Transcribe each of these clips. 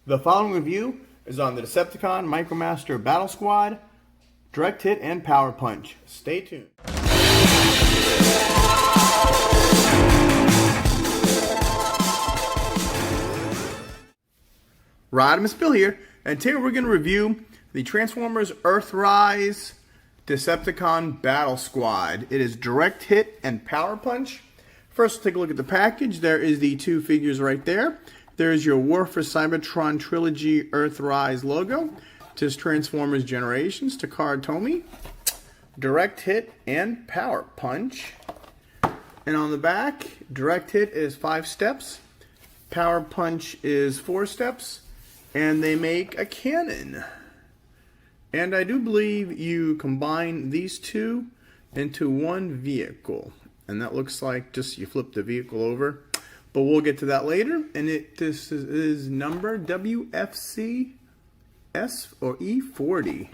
The following review is on the Decepticon Micromaster Battle Squad, Direct Hit, and Power Punch. Stay tuned. Rodimusbill here, and today we're going to review the Transformers Earthrise Decepticon Battle Squad. It is Direct Hit and Power Punch. First, take a look at the package. There is the two figures right there. There's your War for Cybertron Trilogy Earthrise logo. Just Transformers Generations, Takara Tomy. Direct Hit and Power Punch. And on the back, Direct Hit is 5 steps. Power Punch is 4 steps. And they make a cannon. And I do believe you combine these two into one vehicle. And that looks like just you flip the vehicle over. But we'll get to that later. And this is number WFC S or E40.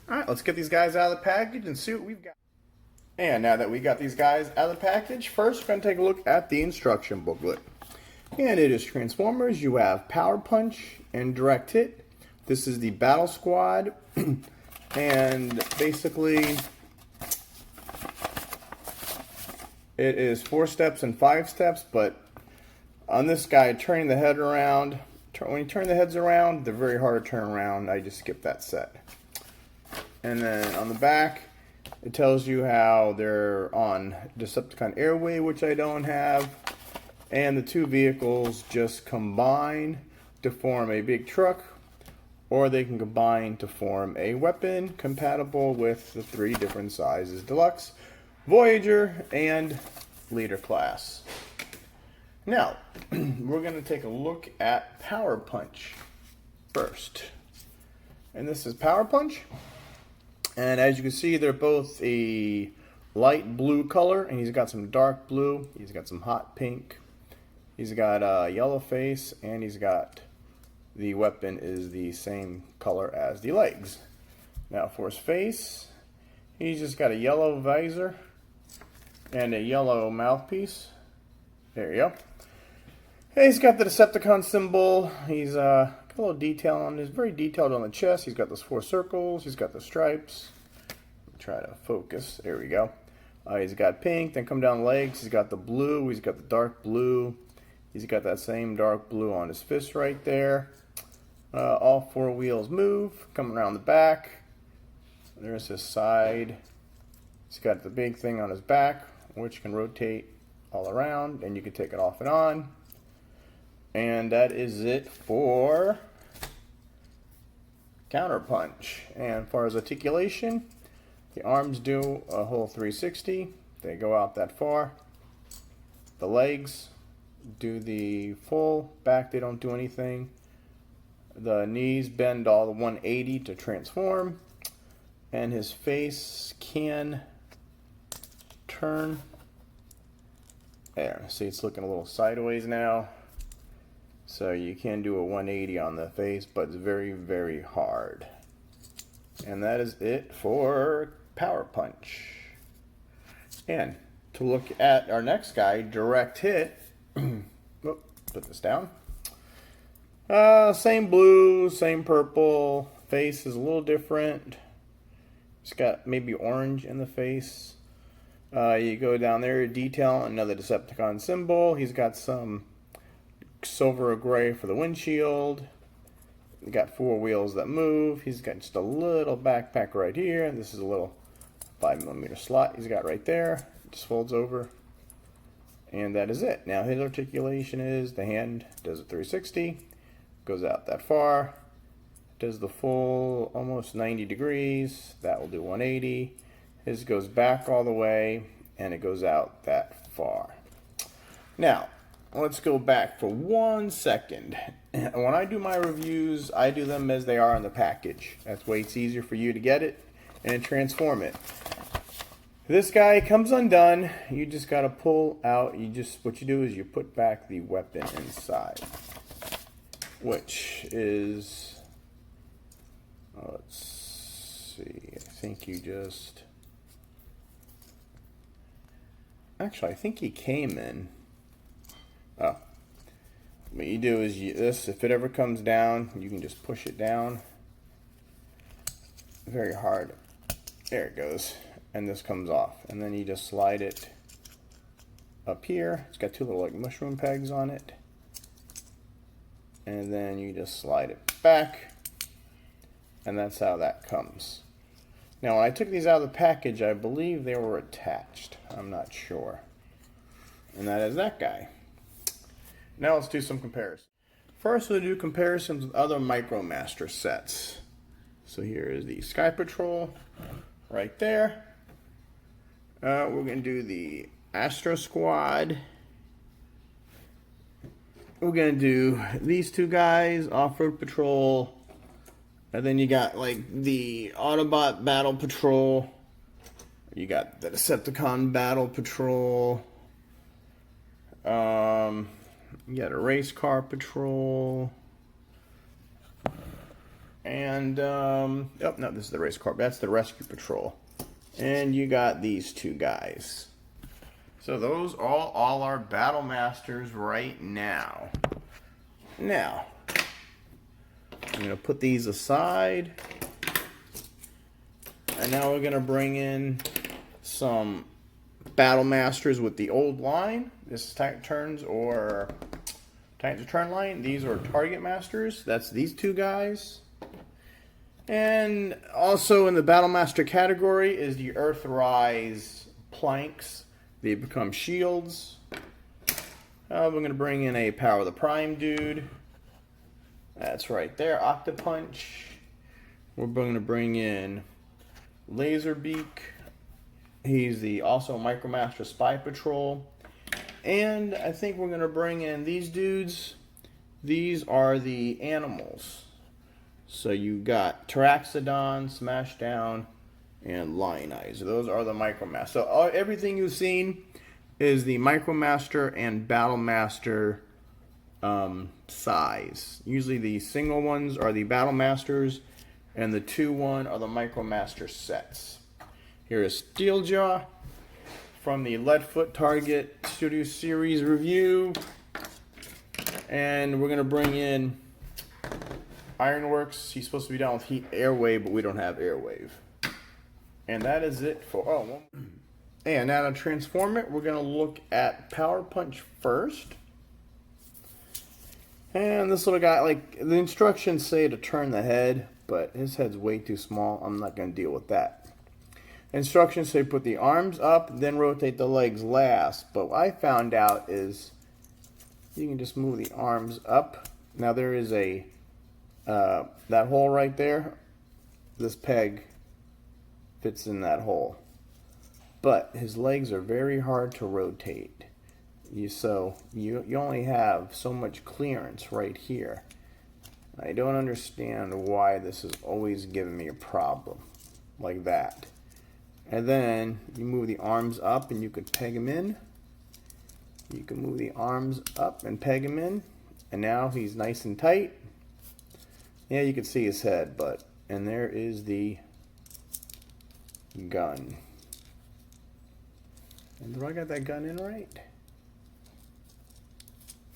Alright, let's get these guys out of the package and see what we've got. And now that we got these guys out of the package, first we're going to take a look at the instruction booklet. And it is Transformers. You have Power Punch and Direct Hit. This is the Battle Squad. And basically, it is 4 steps and 5 steps, but on this guy, turning the head around, when you turn the heads around, they're very hard to turn around. I just skipped that set. And then on the back, it tells you how they're on Decepticon Airway, which I don't have. And the two vehicles just combine to form a big truck, or they can combine to form a weapon compatible with the 3 different sizes: Deluxe, Voyager, and Leader class. Now, we're going to take a look at Power Punch first. And this is Power Punch. And as you can see, they're both a light blue color, and he's got some dark blue. He's got some hot pink. He's got a yellow face, and he's got the weapon is the same color as the legs. Now for his face, he's just got a yellow visor and a yellow mouthpiece. There you go. Hey, he's got the Decepticon symbol. He's got a little detail on his, very detailed on the chest. He's got those 4 circles. He's got the stripes. Try to focus. There we go. He's got pink. Then come down the legs. He's got the blue. He's got the dark blue. He's got that same dark blue on his fist right there. All 4 wheels move. Coming around the back. There's his side. He's got the big thing on his back, which can rotate all around, and you can take it off and on. And that is it for Counterpunch. And as far as articulation, the arms do a whole 360. They go out that far. The legs do the full. Back, they don't do anything. The knees bend all the 180 to transform. And his face can turn. There, see, it's looking a little sideways now. So you can do a 180 on the face, but it's very, very hard. And that is it for Power Punch. And to look at our next guy, Direct Hit. Put this down. Same blue, same purple. Face is a little different. It's got maybe orange in the face. You go down there, detail another Decepticon symbol. He's got some silver or gray for the windshield. He's got 4 wheels that move. He's got just a little backpack right here. This is a little 5mm slot he's got right there. It just folds over. And that is it. Now his articulation is the hand does a 360, goes out that far, does the full almost 90 degrees. That will do 180. His goes back all the way, and it goes out that far. Now, let's go back for 1 second. When I do my reviews, I do them as they are in the package. That's way it's easier for you to get it and transform it. This guy comes undone. You just got to pull out. What you do is you put back the weapon inside, which is, let's see, I think you just, actually I think he came in, oh, what you do is this, if it ever comes down, you can just push it down very hard. There it goes. And this comes off. And then you just slide it up here. It's got two little like mushroom pegs on it. And then you just slide it back. And that's how that comes. Now when I took these out of the package, I believe they were attached. I'm not sure. And that is that guy. Now let's do some comparisons. First we'll do comparisons with other Micromaster sets. So here is the Sky Patrol right there. We're going to do the Astro Squad. We're going to do these two guys, Off-Road Patrol. And then you got like the Autobot Battle Patrol. You got the Decepticon Battle Patrol. You got a Race Car Patrol. And, oh, no, this is the Race Car. That's the Rescue Patrol. And you got these two guys. So those are all our Battle Masters right now. Now, I'm going to put these aside. And now we're going to bring in some Battle Masters with the old line. This is Titans or Titans Return line. These are Target Masters. That's these two guys. And also in the Battle Master category is the Earthrise planks. They become shields. We're going to bring in a Power of the Prime dude. That's right there, Octopunch. We're going to bring in Laserbeak. He's the also Micromaster Spy Patrol. And I think we're going to bring in these dudes. These are the animals. So you got Taraxodon, Smashdown, and Lionizer. Those are the Micromaster. So everything you've seen is the Micromaster and Battle Master size. Usually the single ones are the Battle Masters, and the 2-1 are the Micromaster sets. Here is Steeljaw from the Leadfoot Target Studio Series review. And we're going to bring in Ironworks. He's supposed to be down with Heat Airwave, but we don't have Airwave. And that is it for... And now to transform it, we're going to look at Power Punch first. And this little guy, like, the instructions say to turn the head, but his head's way too small. I'm not going to deal with that. Instructions say put the arms up, then rotate the legs last. But what I found out is you can just move the arms up. Now there is a, that hole right there, this peg fits in that hole. But his legs are very hard to rotate. So you only have so much clearance right here. I don't understand why this is always giving me a problem like that. And then you move the arms up and you could peg him in. You can move the arms up and peg him in. And now he's nice and tight. Yeah, you can see his head, and there is the gun. And do I got that gun in right?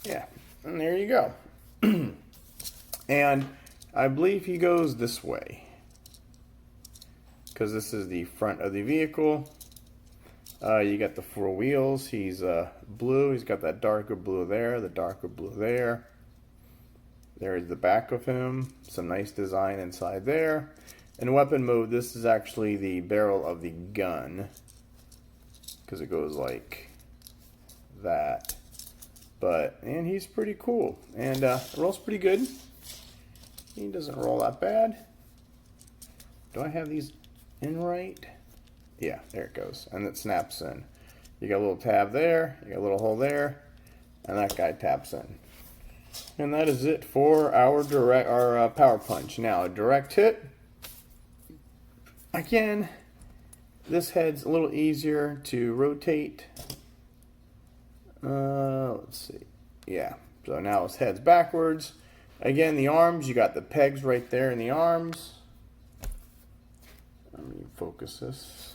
Yeah, and there you go. And I believe he goes this way, because this is the front of the vehicle. You got the 4 wheels. He's blue. He's got that darker blue there, the darker blue there. There's the back of him. Some nice design inside there. In weapon mode, this is actually the barrel of the gun, because it goes like that. And he's pretty cool, and rolls pretty good. He doesn't roll that bad. Do I have these in right? Yeah, there it goes, and it snaps in. You got a little tab there, you got a little hole there, and that guy taps in. And that is it for our Power Punch. Now, a direct hit. Again, this head's a little easier to rotate. Let's see. Yeah, so now his head's backwards. Again, the arms, you got the pegs right there in the arms. Let me focus this.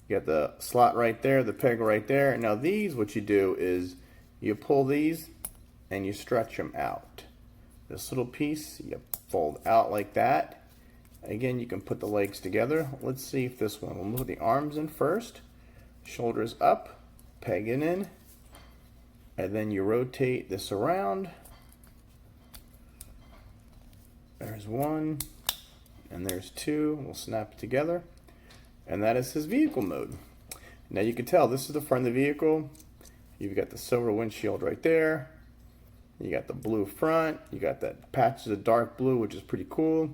You got the slot right there, the peg right there. And now these, what you do is you pull these and you stretch them out. This little piece you fold out like that. Again, you can put the legs together. Let's see if this one, we'll move the arms in first, shoulders up, peg it in, and then you rotate this around. There's one, and there's two. We'll snap it together, and that is his vehicle mode. Now you can tell this is the front of the vehicle. You've got the silver windshield right there. You got the blue front. You got that patches of dark blue, which is pretty cool.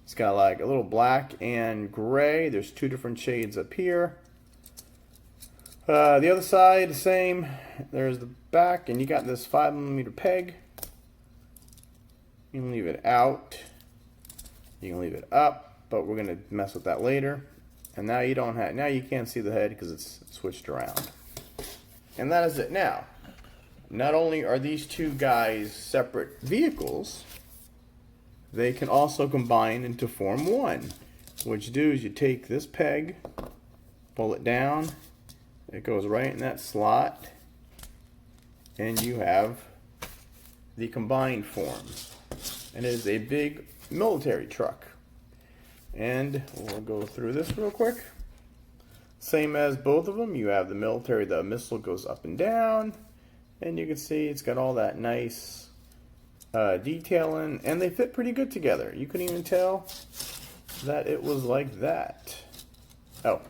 It's got like a little black and gray. There's two different shades up here. The other side, the same. There's the back, and you got this 5mm peg. You can leave it out. You can leave it up, but we're gonna mess with that later. And now you don't have. Now you can't see the head because it's switched around. And that is it. Now, not only are these two guys separate vehicles, they can also combine into form one. What you do is you take this peg, pull it down, it goes right in that slot, and you have the combined form. And it is a big military truck. And we'll go through this real quick. Same as both of them, you have the military, the missile goes up and down, and you can see it's got all that nice detailing, and they fit pretty good together. You couldn't even tell that it was like that. Oh,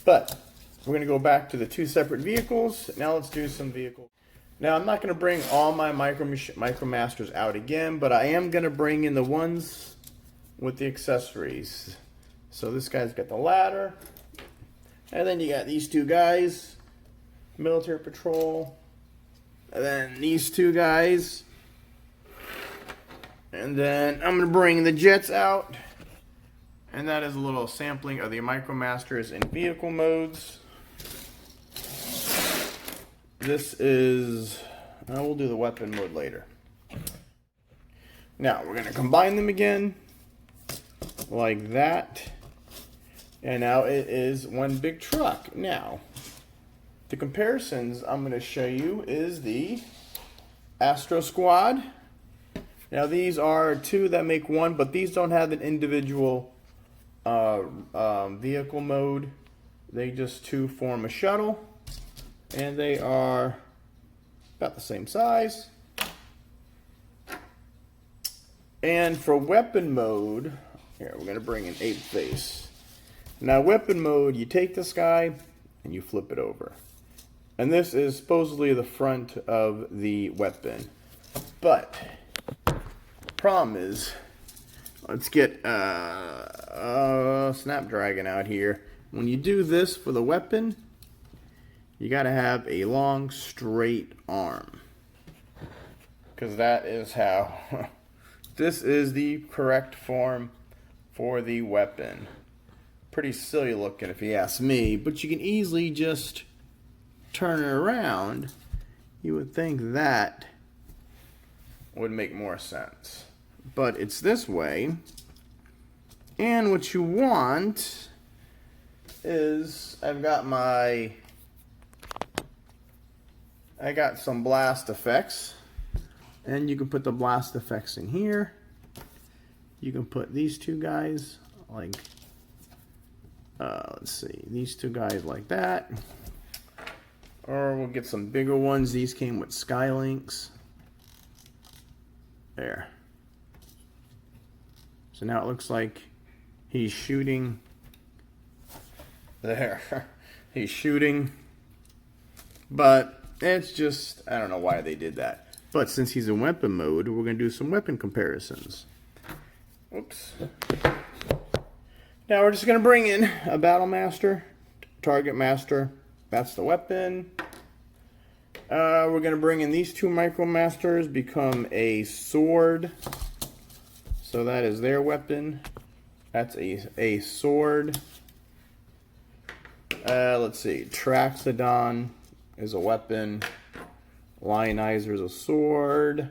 but we're going to go back to the two separate vehicles. Now let's do some vehicles. Now I'm not going to bring all my Micromasters out again, but I am going to bring in the ones with the accessories. So this guy's got the ladder, and then you got these two guys, military patrol, and then these two guys. And then I'm going to bring the jets out. And that is a little sampling of the Micromasters in vehicle modes. This is, we'll do the weapon mode later. Now we're going to combine them again, like that. And now it is one big truck. Now, the comparisons I'm going to show you is the Astro Squad. Now these are two that make one, but these don't have an individual vehicle mode. They just two form a shuttle, and they are about the same size. And for weapon mode, here we're going to bring in Ape Face. Now weapon mode, you take this guy and you flip it over. And this is supposedly the front of the weapon. But problem is, let's get Snapdragon out here. When you do this for the weapon, you got to have a long, straight arm. Because that is how, this is the correct form for the weapon. Pretty silly looking if you ask me, but you can easily just turn it around. You would think that would make more sense. But it's this way, and what you want is, I got some blast effects, and you can put the blast effects in here. You can put these two guys like, let's see, these two guys like that, or we'll get some bigger ones. These came with Skylinks. There. So now it looks like he's shooting. There. He's shooting. But it's just, I don't know why they did that. But since he's in weapon mode, we're going to do some weapon comparisons. Oops. Now we're just going to bring in a Battle Master, Target Master. That's the weapon. We're going to bring in these two Micromasters, become a sword. So that is their weapon. That's a sword. Let's see. Traxodon is a weapon. Lionizer is a sword.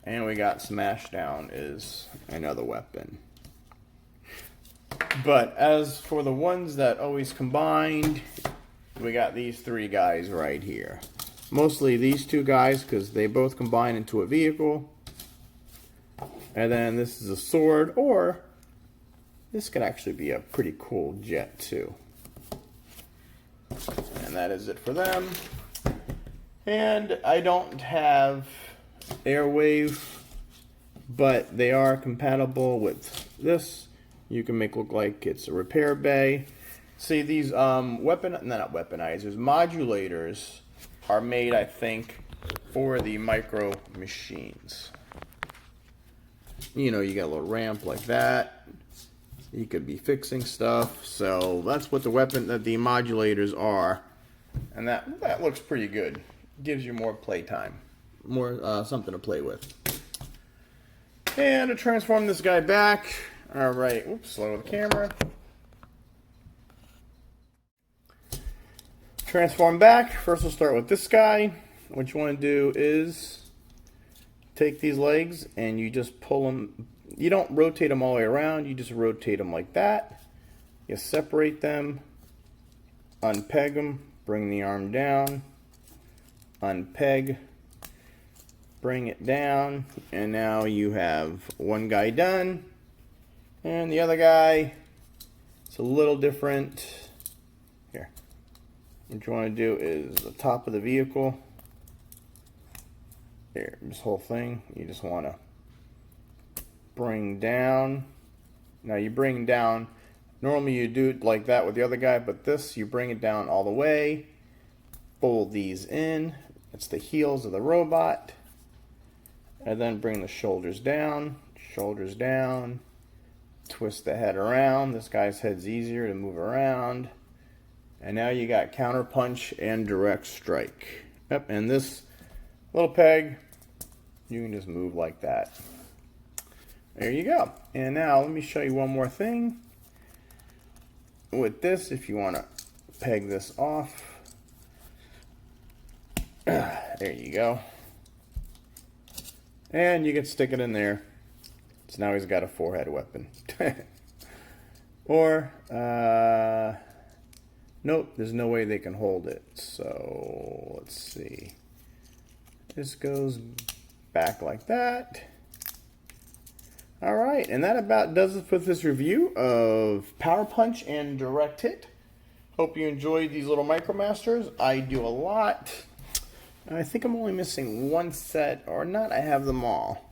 And we got Smashdown is another weapon. But as for the ones that always combined, we got these three guys right here. Mostly these two guys because they both combine into a vehicle. And then this is a sword, or this could actually be a pretty cool jet too. And that is it for them. And I don't have Airwave, but they are compatible with this. You can make it look like it's a repair bay. See, these not weaponizers, modulators are made, I think, for the micro machines. You know, you got a little ramp like that. You could be fixing stuff. So that's what the modulators are. And that looks pretty good. Gives you more playtime. More something to play with. And to transform this guy back. Alright, oops, slow the camera. Transform back. First we'll start with this guy. What you want to do is take these legs and you just pull them. You don't rotate them all the way around, you just rotate them like that. You separate them, unpeg them, bring the arm down, unpeg, bring it down, and now you have one guy done. And the other guy, it's a little different. Here. What you want to do is the top of the vehicle. Here, this whole thing, you just want to bring down. Now you bring down, normally you do it like that with the other guy, but this, you bring it down all the way. Fold these in. It's the heels of the robot. And then bring the shoulders down, twist the head around. This guy's head's easier to move around. And now you got counter punch and direct strike. Yep, and this little peg, you can just move like that. There you go. And now let me show you one more thing. With this, if you want to peg this off, there you go. And you can stick it in there. So now he's got a four-head weapon. Or, nope, there's no way they can hold it. So, let's see. This goes back like that. Alright, and that about does it for this review of Power Punch and Direct Hit. Hope you enjoyed these little Micromasters. I do a lot. I think I'm only missing one set, or not, I have them all.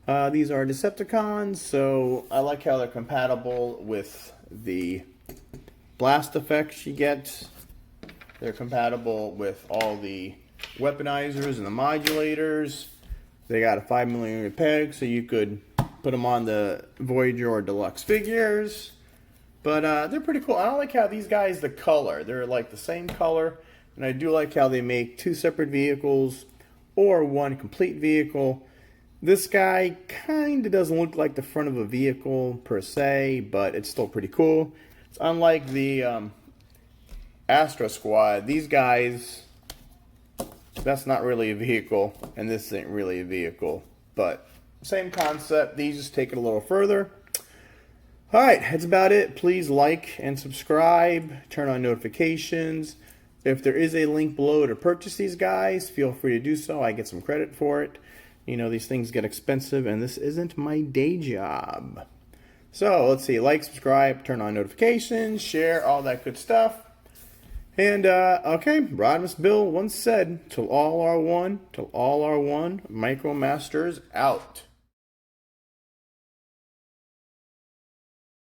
These are Decepticons, so I like how they're compatible with the blast effects you get. They're compatible with all the weaponizers and the modulators. They got a 5mm peg, so you could put them on the Voyager or Deluxe figures. But they're pretty cool. I don't like how these guys, the color, they're like the same color. And I do like how they make two separate vehicles or one complete vehicle. This guy kind of doesn't look like the front of a vehicle per se, but it's still pretty cool. It's unlike the Astro Squad. These guys, that's not really a vehicle, and this ain't really a vehicle. But same concept. These just take it a little further. Alright, that's about it. Please like and subscribe. Turn on notifications. If there is a link below to purchase these guys, feel free to do so. I get some credit for it. You know, these things get expensive, and this isn't my day job. So, let's see. Like, subscribe, turn on notifications, share, all that good stuff. And, okay, Rodimusbill once said, till all are one, Micromasters out.